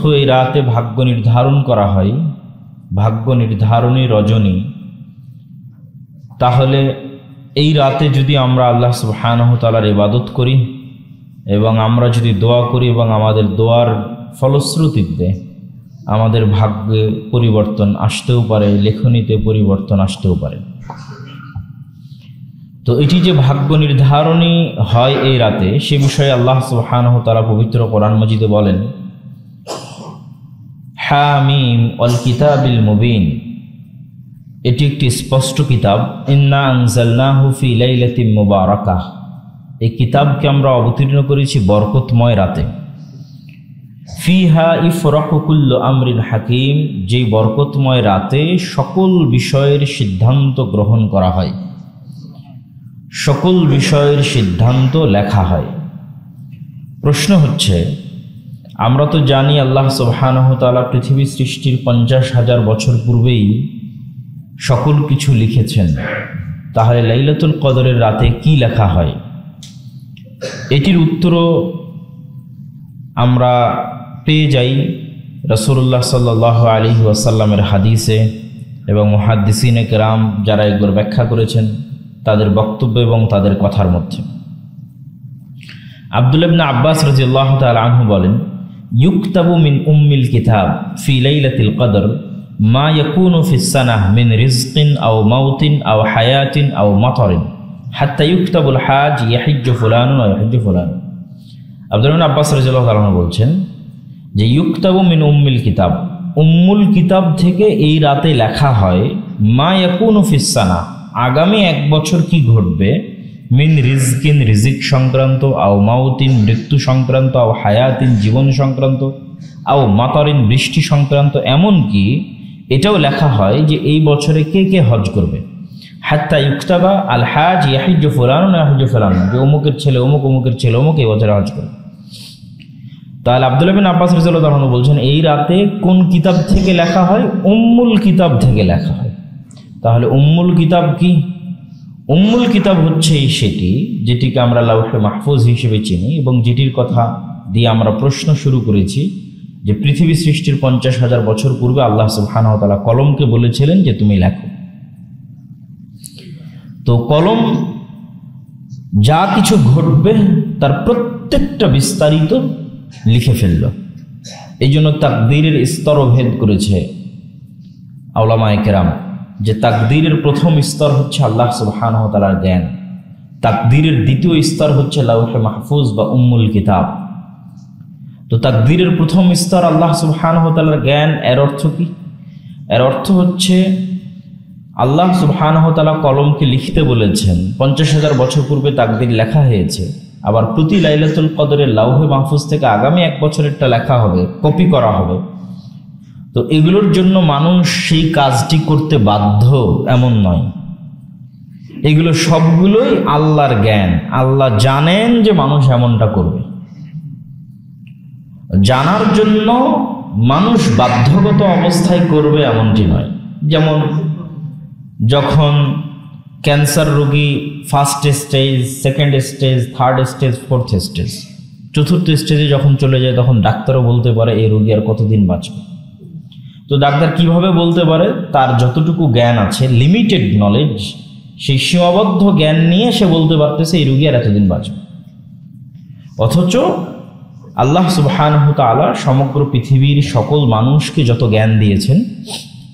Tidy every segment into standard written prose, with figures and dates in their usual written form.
যেহেতু এই রাতে ভাগ্য নির্ধারণ করা হয়, ভাগ্য নির্ধারণী রজনী, তাহলে এই রাতে যদি আমরা আল্লাহ সুবহানাহু ওয়া তাআলার ইবাদত করি এবং আমরা যদি দোয়া করি এবং আমাদের দোয়ার ফলশ্রুতিতে আমাদের ভাগ্যে পরিবর্তন আসতেও পারে, লেখনীতে পরিবর্তন আসতেও পারে। তো এটি যে ভাগ্য নির্ধারণী হয় এই রাতে, সে বিষয়ে আল্লাহ সুবহানাহু ওয়া তাআলা পবিত্র কোরআন মাজিদে বলেন, হামিম ওয়াল কিতাবিল মুবিন, এটি একটি স্পষ্ট কিতাব। ইন্না আনজালনাহু ফি লাইলাতিন মুবারাকাহ, এই কিতাবকে আমরা অবতীর্ণ করেছি বরকতময় রাতে। ফিহা ইফরাকু কুল্লু আমরিন হাকিম, যেই বরকতময় রাতে সকল বিষয়ের সিদ্ধান্ত গ্রহণ করা হয়, সকল বিষয়ের সিদ্ধান্ত লেখা হয়। প্রশ্ন হচ্ছে, আমরা তো জানি আল্লাহ সুবহানাহু ওয়া তাআলা পৃথিবী সৃষ্টির 50,000 বছর পূর্বেই সকল কিছু লিখেছেন, তাহলে লাইলাতুল কদরের রাতে কি লেখা হয়? এটির উত্তরও আমরা পেয়ে যাই রাসূলুল্লাহ সাল্লাল্লাহু আলাইহি ওয়াসাল্লামের হাদিসে এবং মুহাদ্দিসিনে কেরাম যারা এগুলোর ব্যাখ্যা করেছেন তাদের বক্তব্য এবং তাদের কথার মধ্যে। আব্দুল্লাহ ইবনে আব্বাস রাদিয়াল্লাহু তাআলা আনহু বলেন, ইউকতাবু মিন উম্মিল কিতাব ফি লাইলাতিল কদর মা ইয়াকুনু ফিস সানাহ মিন রিজকিন আও মাউতিন আও হায়াতিন আও মাতারিন হাত্তা ইউকতাবুল হাজ ইয়াহিজ্জু ফুলানুন ওয়া ইয়াহিজ্জু ফুলান। আব্দুল্লাহ ইবনে আব্বাস রাদিয়াল্লাহু তাআলা বলছেন যে ইউকতাবু মিন উম্মিল কিতাব, উম্মুল কিতাব থেকে এই রাতে লেখা হয় মা ইয়াকুনু ফিস সানাহ, আগামী 1 বছর কি ঘটবে, মিন রিজকিন রিজিক সংক্রান্ত, আও মাউতিন মৃত্যু সংক্রান্ত, আও হায়াতিন জীবন সংক্রান্ত, আও মাতারিন বৃষ্টি সংক্রান্ত। এমনকি এটাও লেখা হয় যে এই বছরে কে কে হজ করবে। হাত্তা ইউকতাবা আল হাজ ইয়াহিজ্জু ফুলানুন ওয়া ইয়াহিজ্জু ফুলান, যে অমুকের ছেলে অমুক, অমুকের ছেলে অমুক এই বছরে হজ করবে। তাহলে আব্দুল্লাহ বিন আব্বাস রাদিয়াল্লাহু তাআলা বলছেন এই রাতে কোন কিতাব থেকে লেখা হয়? উম্মুল কিতাব থেকে লেখা হয়। তাহলে উম্মুল কিতাব কি? উম্মুল কিতাব হচ্ছে সেটি যেটিকে আমরা লাউহে মাহফুজ হিসেবে চিনি এবং যেটির কথা দিয়ে আমরা প্রশ্ন শুরু করেছি যে পৃথিবী সৃষ্টির 50,000 বছর পূর্বে আল্লাহ সুবহানাহু ওয়া তাআলা কলমকে বলেছিলেন যে তুমি লেখো। তো কলম যা কিছু ঘটবে তার প্রত্যেকটা বিস্তারিত লিখে ফেলল। এই জন্য তাকদীরের স্তরও ভেদ করেছে উলামায়ে কেরাম, যে তাকদীরের প্রথম স্তর হচ্ছে আল্লাহ সুবহানাহু ওয়া তাআলার জ্ঞান, তাকদীরের দ্বিতীয় স্তর হচ্ছে লাউহে মাহফুজ বা উম্মুল কিতাব। তো তাকদীরের প্রথম স্তর আল্লাহ সুবহানাহু ওয়া তাআলার জ্ঞান। এর অর্থ কি? এর অর্থ হচ্ছে আল্লাহ সুবহানাহু ওয়া তাআলা কলমকে লিখতে বলেছেন, 50,000 বছর পূর্বে তাকদীর লেখা হয়েছে, আবার প্রতি লাইলাতুল কদরের লাউহে মাহফুজ থেকে আগামী 1 বছরেরটা লেখা হবে, কপি করা হবে। তো এগুলোর জন্য মানুষ সেই কাজটি করতে বাধ্য এমন নয়, এগুলো সবগুলোই আল্লাহর জ্ঞান। আল্লাহ জানেন যে মানুষ এমনটা করবে, জানার জন্য মানুষ বাধ্যগত অবস্থায় করবে এমনটি নয়। যেমন যখন ক্যান্সার রোগী first stage, second stage, third stage, fourth stage, চতুর্থ স্টেজে যখন চলে যায় তখন ডাক্তারও বলতে পারে এই রোগী আর কতদিন বাঁচবে। তো ডাক্তার কিভাবে বলতে পারে? তার যতটুকু জ্ঞান আছে, লিমিটেড নলেজ, সেই সীমাবদ্ধ জ্ঞান নিয়ে সে বলতে পারতেছে এই রোগী আর এতদিন বাঁচবে। অথচ আল্লাহ সুবহানাহু ওয়া তাআলা সমগ্র পৃথিবীর সকল মানুষকে যত জ্ঞান দিয়েছেন,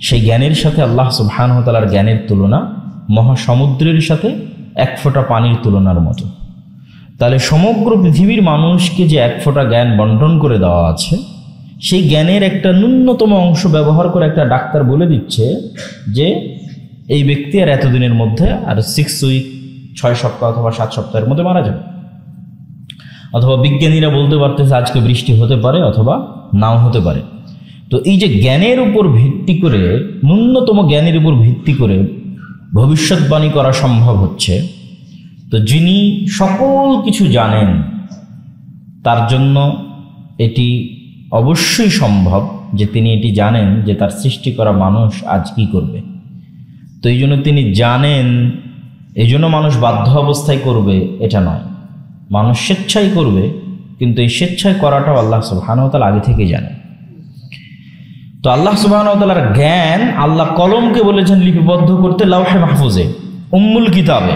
সেই জ্ঞানের সাথে আল্লাহ সুবহানাহু ওয়া তাআলার জ্ঞানের তুলনা মহাসমুদ্রের সাথে 1 ফোঁটা পানির তুলনার মতো। তাহলে সমগ্র পৃথিবীর মানুষকে যে 1 ফোঁটা জ্ঞান বন্টন করে দেওয়া আছে, সেই জ্ঞানের একটা ন্যূনতম অংশ ব্যবহার করে একটা ডাক্তার বলে দিচ্ছে যে এই ব্যক্তি আর এতদিনের মধ্যে, আর 6 উইক 6 সপ্তাহ অথবা 7 সপ্তাহের মধ্যে মারা যাবে। অথবা বিজ্ঞানীরা বলতে পারতেছে আজকে বৃষ্টি হতে পারে অথবা নাও হতে পারে। তো এই যে জ্ঞানের উপর ভিত্তি করে, ন্যূনতম জ্ঞানের উপর ভিত্তি করে ভবিষ্যৎবাণী করা সম্ভব হচ্ছে, তো যিনি সকল কিছু জানেন তার জন্য এটি অবশ্যই সম্ভব যে তিনি এটি জানেন যে তার সৃষ্টি করা মানুষ আজ কি করবে। তো এই জন্য তিনি জানেন, এই জন্য মানুষ বাধ্য অবস্থায় করবে এটা নয়, মানুষ স্বেচ্ছায় করবে, কিন্তু এই স্বেচ্ছায় করাটাও আল্লাহ সুবহানাহু ওয়া তাআলা আগে থেকেই জানেন। তো আল্লাহ সুবহানাহু ওয়া তাআলার জ্ঞান আল্লাহ কলমকে বলেছেন লিপিবদ্ধ করতে লাউহে মাহফুজে, উম্মুল কিতাবে।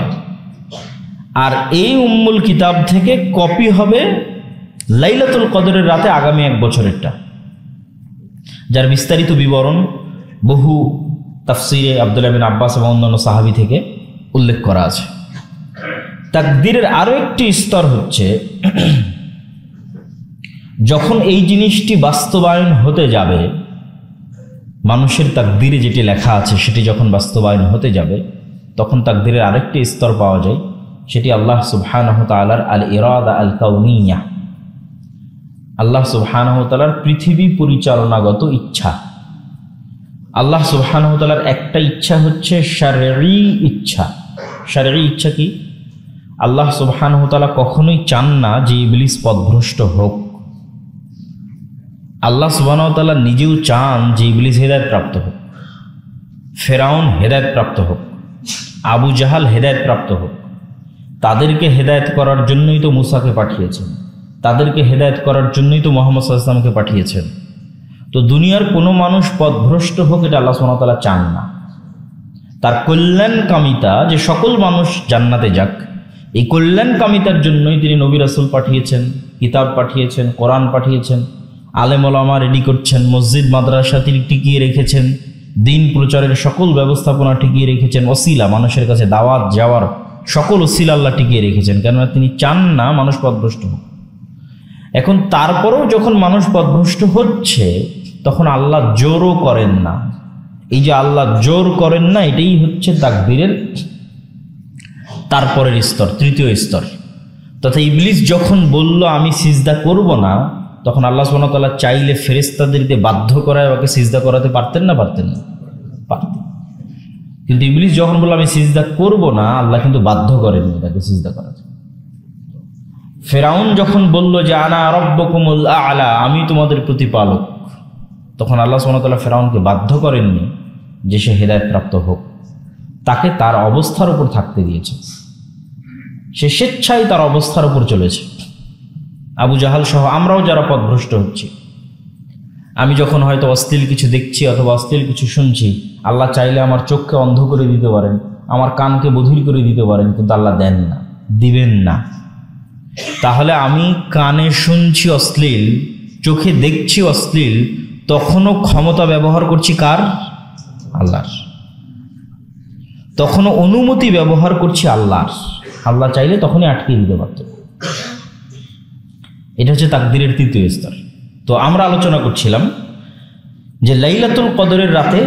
আর এই উম্মুল কিতাব থেকে কপি হবে লাইলাতুল কদরের রাতে আগামী 1 বছরেরটা, যার বিস্তারিত বিবরণ বহু তাফসিরে আব্দুল্লাহ বিন আব্বাস এবং অন্যান্য সাহাবী থেকে উল্লেখ করা আছে। তাকদীরের আরো একটি স্তর হচ্ছে যখন এই জিনিসটি বাস্তবায়ন হতে যাবে, মানুষের তাকদীরে যেটি লেখা আছে সেটি যখন বাস্তবায়ন হতে যাবে, তখন তাকদীরের আরেকটি স্তর পাওয়া যায়, সেটি আল্লাহ সুবহানাহু ওয়া তাআলার আল ইরাদা আল কাউনিয়া, আল্লাহ সুবহানাহু ওয়া তাআলার পৃথিবী পরিচালনাগত ইচ্ছা। আল্লাহ সুবহানাহু ওয়া তাআলার একটা ইচ্ছা হচ্ছে শারঈ ইচ্ছা। শারঈ ইচ্ছা কি? আল্লাহ সুবহানাহু ওয়া তাআলা কখনোই চান না যে ইবলিস পথভ্রষ্ট হোক। আল্লাহ সুবহানাহু ওয়া তাআলা নিজেও চান যে ইবলিস হেদায়েত প্রাপ্ত হোক, ফেরাউন হেদায়েত প্রাপ্ত হোক, আবু জাহাল হেদায়েত প্রাপ্ত হোক। তাদেরকে হেদায়েত করার জন্যই তো মুসাকে পাঠিয়েছেন, তাদেরকে হেদায়েত করার জন্যই তো মুহাম্মদ সাল্লাল্লাহু আলাইহি ওয়াসাল্লামকে পাঠিয়েছেন। তো দুনিয়ার কোনো মানুষ পথভ্রষ্ট হোক এটা আল্লাহ সুবহানাহু ওয়া তাআলা চান না। তার কল্যাণকামিতা যে সকল মানুষ জান্নাতে যাক, এই কল্যাণকামিতার জন্যই তিনি নবী রাসূল পাঠিয়েছেন, কিতাব পাঠিয়েছেন, কোরআন পাঠিয়েছেন, আলেম ওলামা রেডি করছেন, মসজিদ মাদ্রাসা তিনি টিকিয়ে রেখেছেন, দিন প্রচারের সকল ব্যবস্থাপনা টিকিয়ে রেখেছেন, ওসিলা মানুষের কাছে দাওয়াত যাওয়ার সকল ওসিলা আল্লাহ টিকিয়ে রেখেছেন, কেননা তিনি চান না মানুষ পথভ্রষ্ট হোক। এখন তারপরেও যখন মানুষ পথভ্রষ্ট হচ্ছে তখন আল্লাহ জোরও করেন না। এই যে আল্লাহ জোর করেন না, এটাই হচ্ছে তাকদীরের তারপরের স্তর, তৃতীয় স্তর। তথা ইবলিস যখন বলল আমি সিজদা করব না, তখন আল্লাহ সুবহানাহু ওয়া তাআলা চাইলে ফেরেশতাদেরকে বাধ্য করায় ওকে সিজদা করাতে পারতেন না? পারতেন না? পারতেন। কিন্তু ইবলিস যখন বলল আমি সিজদা করব না, আল্লাহ কিন্তু বাধ্য করেননি তাকে সিজদা করাতে। ফেরাউন যখন বলল যে আনা রাব্বুকুমুল আ'লা, আমি তোমাদের প্রতিপালক, তখন আল্লাহ সুবহানাহু ওয়া তাআলা ফেরাউনকে বাধ্য করেননি যে সে হেদায়েত প্রাপ্ত হোক, তাকে তার অবস্থার উপর থাকতে দিয়েছে। সে স্বেচ্ছায় তার অবস্থার উপর চলেছে। আবু জাহাল সহ আমরাও যারা পথভ্রষ্ট হচ্ছি, আমি যখন হয়তো অশ্লীল কিছু দেখছি অথবা অশ্লীল কিছু শুনছি, আল্লাহ চাইলে আমার চোখকে অন্ধ করে দিতে পারেন, আমার কানকে বধির করে দিতে পারেন, কিন্তু আল্লাহ দেন না, দিবেন না। তাহলে আমি কানে শুনছি অশ্লীল, চোখে দেখছি অশ্লীল, তখনও ক্ষমতা ব্যবহার করছি কার? আল্লাহর। তখনও অনুমতি ব্যবহার করছি আল্লাহর। আল্লাহ চাইলে তখনই আটকিয়ে দিতে পারত। এটা হচ্ছে তাকদীরের তৃতীয় স্তর। তো আমরা আলোচনা করছিলাম যে লাইলাতুল কদরের রাতে,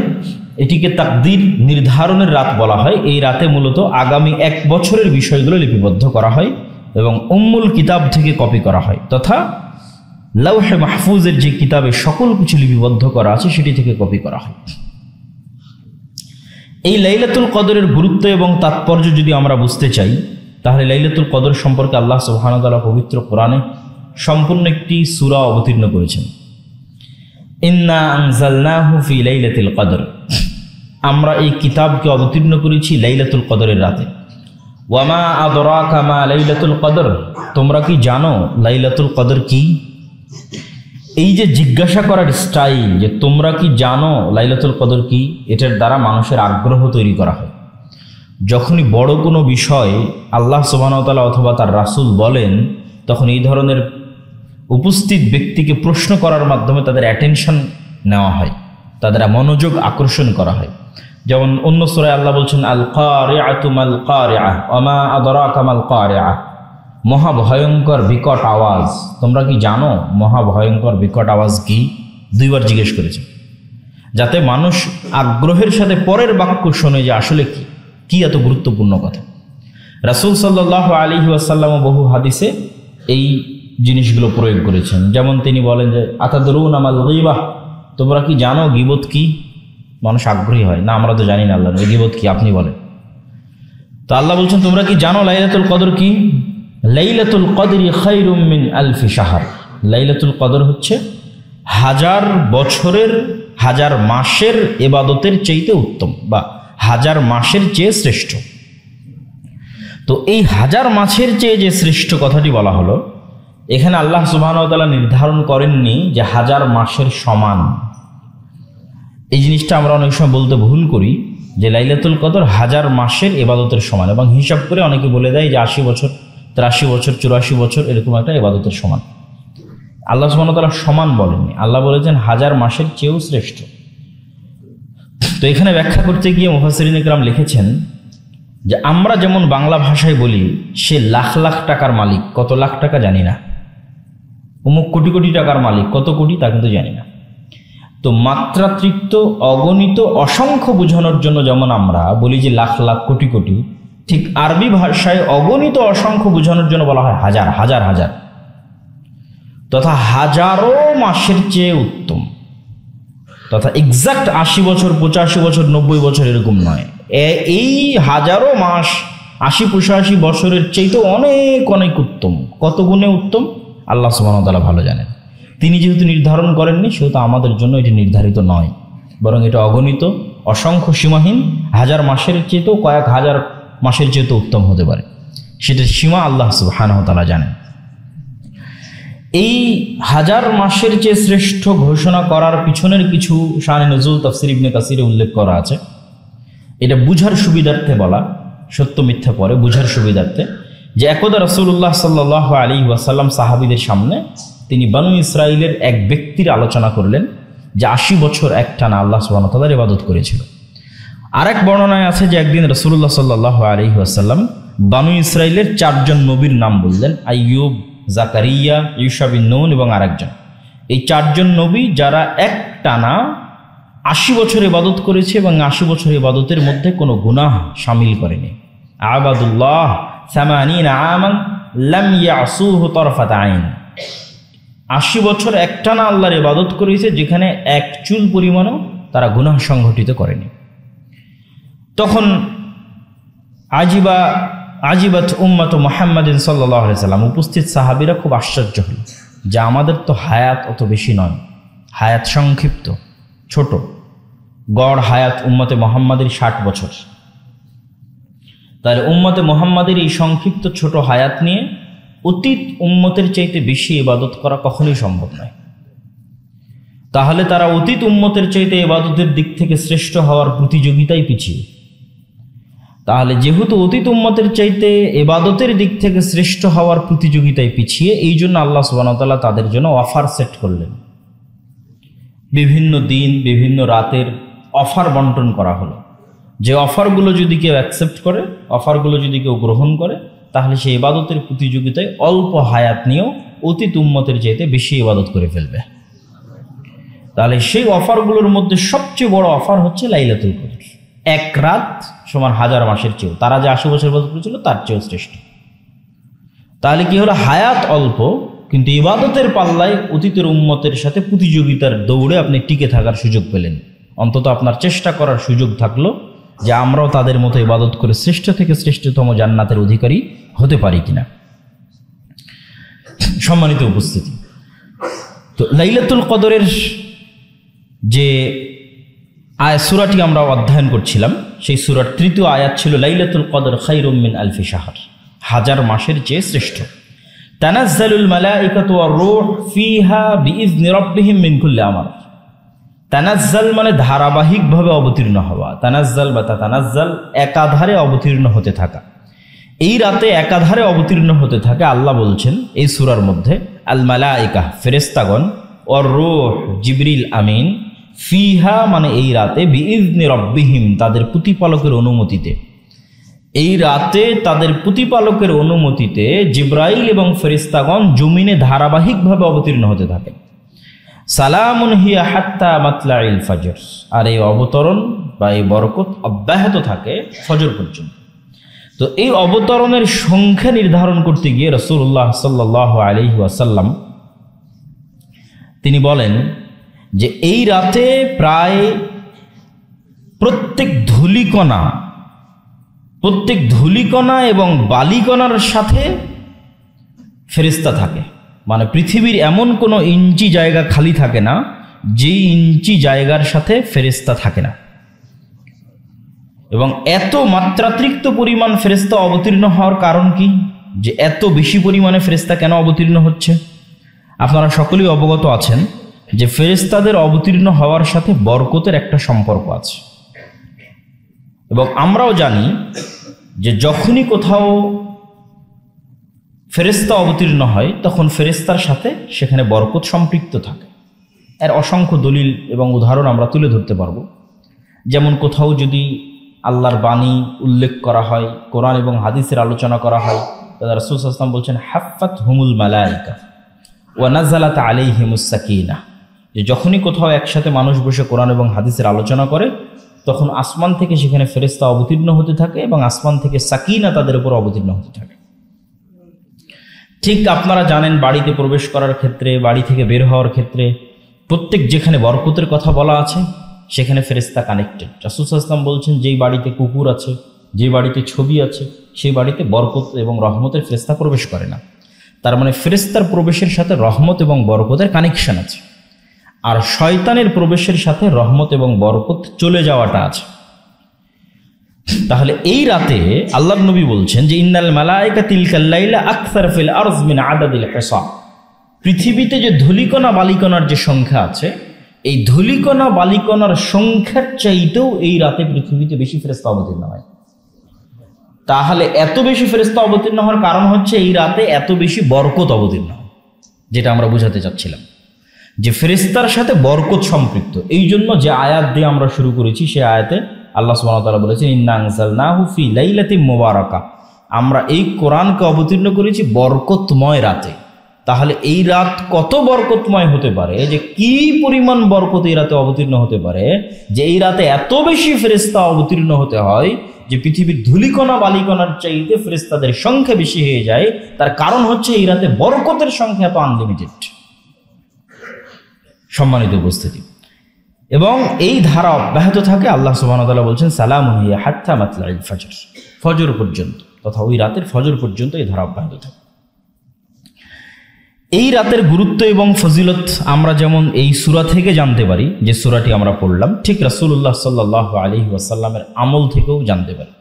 এটিকে তাকদীর নির্ধারণের রাত বলা হয়। এই রাতে মূলত আগামী 1 বছরের বিষয়গুলো লিপিবদ্ধ করা হয় এবং উম্মুল কিতাব থেকে কপি করা হয়, তথা লাউহে মাহফুজের যে কিতাবে সকল কিছু লিপিবদ্ধ করা আছে সেটি থেকে কপি করা হয়। এই লাইলাতুল কদরের গুরুত্ব এবং তাৎপর্য যদি আমরা বুঝতে চাই, তাহলে লাইলাতুল কদর সম্পর্কে আল্লাহ সুবহানাহু ওয়া তাআলা পবিত্র কোরআনে সম্পূর্ণ একটি সূরা অবতীর্ণ করেছেন। ইন্না আনজালনাহু ফি লাইলাতিল কদর, আমরা এই কিতাবকে অবতীর্ণ করেছি লাইলাতুল কদরের রাতে। ওয়ামা আদরাকা মা লাইলাতুল কদর, তোমরা কি জানো লাইলাতুল কদর কি? এই যে জিজ্ঞাসা করার স্টাইল, যে তোমরা কি জানো লাইলাতুল কদর কি, এটার দ্বারা মানুষের আগ্রহ তৈরি করা হয়। যখনই বড় কোনো বিষয় আল্লাহ সুবহানাহু ওয়া তাআলা অথবা তার রাসূল বলেন, তখন এই ধরনের উপস্থিত ব্যক্তিকে প্রশ্ন করার মাধ্যমে তাদের অ্যাটেনশন নেওয়া হয়, তাদের মনোযোগ আকর্ষণ করা হয়। যেমন অন্য সূরায় আল্লাহ বলছেন আল কারিআতু মাল কারিআহ ওয়া মা আদরাকা মাল কারিআহ, মহাভয়ঙ্কর বিকট আওয়াজ, তোমরা কি জানো মহাভয়ঙ্কর বিকট আওয়াজ কি? 2 বার জিজ্ঞেস করেছে, যাতে মানুষ আগ্রহের সাথে পরের বাক্য শোনে যে আসলে কি এত গুরুত্বপূর্ণ কথা। রাসূল সাল্লাল্লাহু আলাইহি ওয়াসাল্লাম বহু হাদিসে এই জিনিসগুলো প্রয়োগ করেছেন। যেমন তিনি বলেন যে আতাদরুনা মাল গীবাহ, তোমরা কি জানো গীবত কি? মানুষ আগ্রহী হয়, না আমরা তো জানি না আল্লাহ গীবত কি, আপনি বলেন। তো আল্লাহ বলছেন তোমরা কি জানো লাইলাতুল কদর কি? লাইলাতুল কদরি খায়রুম মিন আলফি শাহর, লাইলাতুল কদর হচ্ছে 1000 বছরের 1000 মাসের ইবাদতের চাইতে উত্তম, বা 1000 মাসের চেয়ে শ্রেষ্ঠ। তো এই 1000 মাসের চেয়ে যে শ্রেষ্ঠ কথাটি বলা হলো, এখানে আল্লাহ সুবহানাহু ওয়া তাআলা নির্ধারণ করেননি যে 1000 মাসের সমান, এই জিনিসটা আমরা অনেক সময় বলতে ভুল করি যে লাইলাতুল কদর 1000 মাসের ইবাদতের সমান, এবং হিসাব করে অনেকে বলে দেয় যে 80 বছর 83 বছর 84 বছর এরকম একটা ইবাদতের সমান। আল্লাহ সুবহানাহু ওয়া তাআলা সমান বলেননি, আল্লাহ বলেছেন 1000 মাসের চেয়েও শ্রেষ্ঠ। তো এখানে ব্যাখ্যা করতে গিয়ে মুফাসসিরিন ইকরাম লিখেছেন যে আমরা যেমন বাংলা ভাষায় বলি সে লাখ লাখ টাকার মালিক, কত লাখ টাকা জানি না, অমুক কোটি কোটি টাকার মালিক, কত কোটি তা কিন্তু জানি না। তো মাত্রাতিরিক্ত অগণিত অসংখ্য বোঝানোর জন্য যেমন আমরা বলি যে লাখ লাখ কোটি কোটি, ঠিক আরবি ভাষায় অগণিত অসংখ্য বোঝানোর জন্য বলা হয় হাজার হাজার হাজার, তথা হাজারো মাসের চেয়ে উত্তম, তথা এক্সাক্ট 80 বছর 85 বছর 90 বছর এরকম নয়। এই হাজারো মাস 80-85 বছরের চেয়ে অনেক অনেক উত্তম। কত গুণে উত্তম আল্লাহ সুবহানাহু ওয়া তাআলা ভালো জানেন। তিনি যেহেতু নির্ধারণ করেননি সেহেতু আমাদের জন্য এটি নির্ধারিত নয়, বরং এটা অগণিত অসংখ্য সীমাহীন, হাজার মাসের চেয়েও কয়েক হাজার মাসের চেয়েও উত্তম হতে পারে, সেটার সীমা আল্লাহ সুবহানাহু ওয়া তাআলা জানেন। এই 1000 মাসের চেয়ে শ্রেষ্ঠ ঘোষণা করার পিছনের কিছু শানে নজুল তাফসীর ইবনে কাসিরে উল্লেখ করা আছে। এটা বুঝার সুবিধার্থে বলা, সত্য মিথ্যা পরে বুঝার সুবিধার্থে, যে একদা রাসূলুল্লাহ সাল্লাল্লাহু আলাইহি ওয়াসাল্লাম সাহাবীদের সামনে তিনি বনু ইসরাইলের এক ব্যক্তির আলোচনা করলেন যে 80 বছর একটানা আল্লাহ সুবহানাহু ওয়া তাআলার ইবাদত করেছিল। আরেক বর্ণনায় আছে যে একদিন রাসূলুল্লাহ সাল্লাল্লাহু আলাইহি ওয়াসাল্লাম বনু ইসরাইলের 4 জন নবীর নাম বললেন, আইয়ুব, জাকারিয়া, ইউশা বিন নুন এবং আরেকজন। এই 4 জন নবী যারা একটানা 80 বছর ইবাদত করেছে এবং 80 বছর ইবাদতের মধ্যে কোনো গুনাহ শামিল করেনি। আবাদুল্লাহ 80 আমান লাম ইয়াসুহু তরফাত আইন, 80 বছর একটানা আল্লাহর ইবাদত করেছে যেখানে এক চুল পরিমাণও তারা গুনাহ সংঘটিত করেনি। তখন আজিবাত উম্মাত মুহাম্মাদিন সাল্লাল্লাহু আলাইহি সাল্লাম, উপস্থিত সাহাবীরা খুব আশ্চর্য হল যে আমাদের তো হায়াত অত বেশি নয়, হায়াত সংক্ষিপ্ত, ছোট, গড় হায়াত উম্মতে মুহাম্মাদের 60 বছর। তাহলে উম্মতে মুহাম্মাদের এই সংক্ষিপ্ত ছোট হায়াত নিয়ে অতীত উম্মতের চাইতে বেশি ইবাদত করা কখনোই সম্ভব নয়। তাহলে তারা অতীত উম্মতের চাইতে ইবাদতের দিক থেকে শ্রেষ্ঠ হওয়ার প্রতিযোগিতায় পিছিয়ে। তাহলে যেহেতু অতীত উম্মতের চাইতে ইবাদতের দিক থেকে শ্রেষ্ঠ হওয়ার প্রতিযোগিতায় পিছিয়ে, এই জন্য আল্লাহ সুবহানাহু ওয়া তাআলা তাদের জন্য অফার সেট করলেন। বিভিন্ন দিন বিভিন্ন রাতের অফার বন্টন করা হলো, যে অফারগুলো যদি কেউ অ্যাকসেপ্ট করে, অফারগুলো যদি কেউ গ্রহণ করে, তাহলে সেই ইবাদতের প্রতিযোগিতায় অল্প হায়াত নিয়েও অতীত উম্মতের চাইতে বেশি ইবাদত করে ফেলবে। তাহলে সেই অফারগুলোর মধ্যে সবচেয়ে বড় অফার হচ্ছে লাইলাতুল কদর। এক রাত সমান 1000 মাসের চেয়েও, তারা যে 80 বছর ইবাদত করেছিল তার চেয়েও শ্রেষ্ঠ। তাহলে কি হলো, হায়াত অল্প কিন্তু ইবাদতের পাল্লায় অতীতের উম্মতের সাথে প্রতিযোগিতার দৌড়ে আপনি টিকে থাকার সুযোগ পেলেন। অন্তত আপনার চেষ্টা করার সুযোগ থাকলো যে আমরাও তাদের মতো ইবাদত করে শ্রেষ্ঠ থেকে শ্রেষ্ঠতম জান্নাতের অধিকারী হতে পারি কিনা। সম্মানিত উপস্থিতি, তো লাইলাতুল কদরের যে সূরাটি আমরা অধ্যয়ন করছিলাম, সেই সূরার 3য় আয়াত ছিল লাইলাতুল কদর খায়রুম মিন আলফি শাহর, 1000 মাসের চেয়ে শ্রেষ্ঠ। তানাজ্জালুল মালাইকাতু ওয়ার রূহ ফিহা বিইজনি রাব্বিহিম মিন কুল্লি আমর। তানাজ্জাল মানে ধারাবাহিকভাবে অবতীর্ণ হওয়া, তানাজ্জাল বা তানাজ্জাল একাধারে অবতীর্ণ হতে থাকা। এই রাতে একাধারে অবতীর্ণ হতে থাকে। আল্লাহ বলছেন এই সূরার মধ্যে, আল মালাইকা ফেরেশতাগণ, ওয়ার রূহ জিবরিল আমিন, ফিহা মানে এই রাতে, বিইজনি রাব্বিহিম তাদের প্রতিপালকের অনুমতিতে। এই রাতে তাদের প্রতিপালকের অনুমতিতে জিবরাইল এবং ফেরেশতাগণ জমিনে ধারাবাহিকভাবে অবতীর্ণ হতে থাকে। সালামুন হিয়া হাত্তা মাতলাইল ফজর, আর এই অবতরণ বা এই বরকত অব্যাহত থাকে ফজর পর্যন্ত। তো এই অবতরণের সংখ্যা নির্ধারণ করতে গিয়ে রাসূলুল্লাহ সাল্লাল্লাহু আলাইহি ওয়াসাল্লাম তিনি বলেন যে এই রাতে প্রায় প্রত্যেক ধূলিকণা এবং বালিকণার সাথে ফেরেশতা থাকে। মানে পৃথিবীর এমন কোনো ইঞ্চি জায়গা খালি থাকে না যেই ইঞ্চি জায়গার সাথে ফেরেশতা থাকে না। এবং এত মাত্রাতিরিক্ত পরিমাণ ফেরেশতা অবতীর্ণ হওয়ার কারণ কি, যে এত বেশি পরিমাণে ফেরেশতা কেন অবতীর্ণ হচ্ছে? আপনারা সকলেই অবগত আছেন যে ফেরেশতাদের অবতীর্ণ হওয়ার সাথে বরকতের একটা সম্পর্ক আছে। এবং আমরাও জানি যে যখনই কোথাও ফেরেশতা অবতীর্ণ হয় তখন ফেরেশতার সাথে সেখানে বরকত সম্পৃক্ত থাকে। এর অসংখ্য দলিল এবং উদাহরণ আমরা তুলে ধরতে পারবো। যেমন কোথাও যদি আল্লাহর বাণী উল্লেখ করা হয়, কোরআন এবং হাদিসের আলোচনা করা হয়, তাহলে রাসূল সাল্লাল্লাহু আলাইহি ওয়াসাল্লাম বলছেন হাফফাত হুমুল মালাইকা ওয়া নাযালাত আলাইহিমুস সাকিনাহ, যে যখনই কোথাও একসাথে মানুষ বসে কোরআন এবং হাদিসের আলোচনা করে তখন আসমান থেকে সেখানে ফেরেশতা অবতীর্ণ হতে থাকে এবং আসমান থেকে সাকিনা তাদের উপর অবতীর্ণ হতে থাকে। ঠিক আপনারা জানেন বাড়িতে প্রবেশ করার ক্ষেত্রে, বাড়ি থেকে বের হওয়ার ক্ষেত্রে প্রত্যেক যেখানে বরকতের কথা বলা আছে সেখানে ফেরেশতা কানেক্টেড। রাসূল সাল্লাল্লাহু আলাইহি ওয়াসাল্লাম বলছেন যেই বাড়িতে কুকুর আছে, যে বাড়িতে ছবি আছে, সেই বাড়িতে বরকত এবং রহমতের ফেরেশতা প্রবেশ করে না। তার মানে ফেরেশতার প্রবেশের সাথে রহমত এবং বরকতের কানেকশন আছে, আর শয়তানের প্রবেশের সাথে রহমত এবং বরকত চলে যাওয়াটা আছে। তাহলে এই রাতে আল্লাহর নবী বলছেন যে ইন্নাল মালায়েকা তিলকাল লাইলা আকসার ফিল আরজ মিন আদাদিল হিসাব, পৃথিবীতে যে ধূলিকণা বালিকণার যে সংখ্যা আছে, এই ধূলিকণা বালিকণার সংখ্যার চাইতেও এই রাতে পৃথিবীতে বেশি ফেরেশতা অবতীর্ণ হয়। তাহলে এত বেশি ফেরেশতা অবতীর্ণ হওয়ার কারণ হচ্ছে এই রাতে এত বেশি বরকত অবতীর্ণ হয়, যেটা আমরা বোঝাতে চাচ্ছিলাম যে ফেরেশতার সাথে বরকত সম্পৃক্ত। এই জন্য যে আয়াত দিয়ে আমরা শুরু করেছি সেই আয়াতে আল্লাহ সুবহানাহু ওয়া তাআলা বলেছেন ইন্না আনজালনাহু ফি লাইলাতিন মুবারাকা, আমরা এই কোরআনকে অবতীর্ণ করেছি বরকতময় রাতে। তাহলে এই রাত কত বরকতময় হতে পারে, যে কি পরিমাণ বরকত এই রাতে অবতীর্ণ হতে পারে, যে এই রাতে এত বেশি ফেরেশতা অবতীর্ণ হতে হয় যে পৃথিবীর ধূলিকণা বালিকণার চাইতে ফেরেশতাদের সংখ্যা বেশি হয়ে যায়। তার কারণ হচ্ছে এই রাতে বরকতের সংখ্যা এত আনলিমিটেড। সম্মানিত উপস্থিতি, এবং এই ধারা অব্যাহত থাকে। আল্লাহ সুবহানাহু ওয়া তাআলা বলছেন সালামুন হিয়া হাত্তা মাতলাইল ফজর, ফজর পর্যন্ত, তথা ওই রাতের ফজর পর্যন্ত এই ধারা অব্যাহত থাকে। এই রাতের গুরুত্ব এবং ফজিলত আমরা যেমন এই সূরা থেকে জানতে পারি, যে সূরাটি আমরা পড়লাম, ঠিক রাসূলুল্লাহ সাল্লাল্লাহু আলাইহি ওয়াসাল্লামের আমল থেকেও জানতে পারি।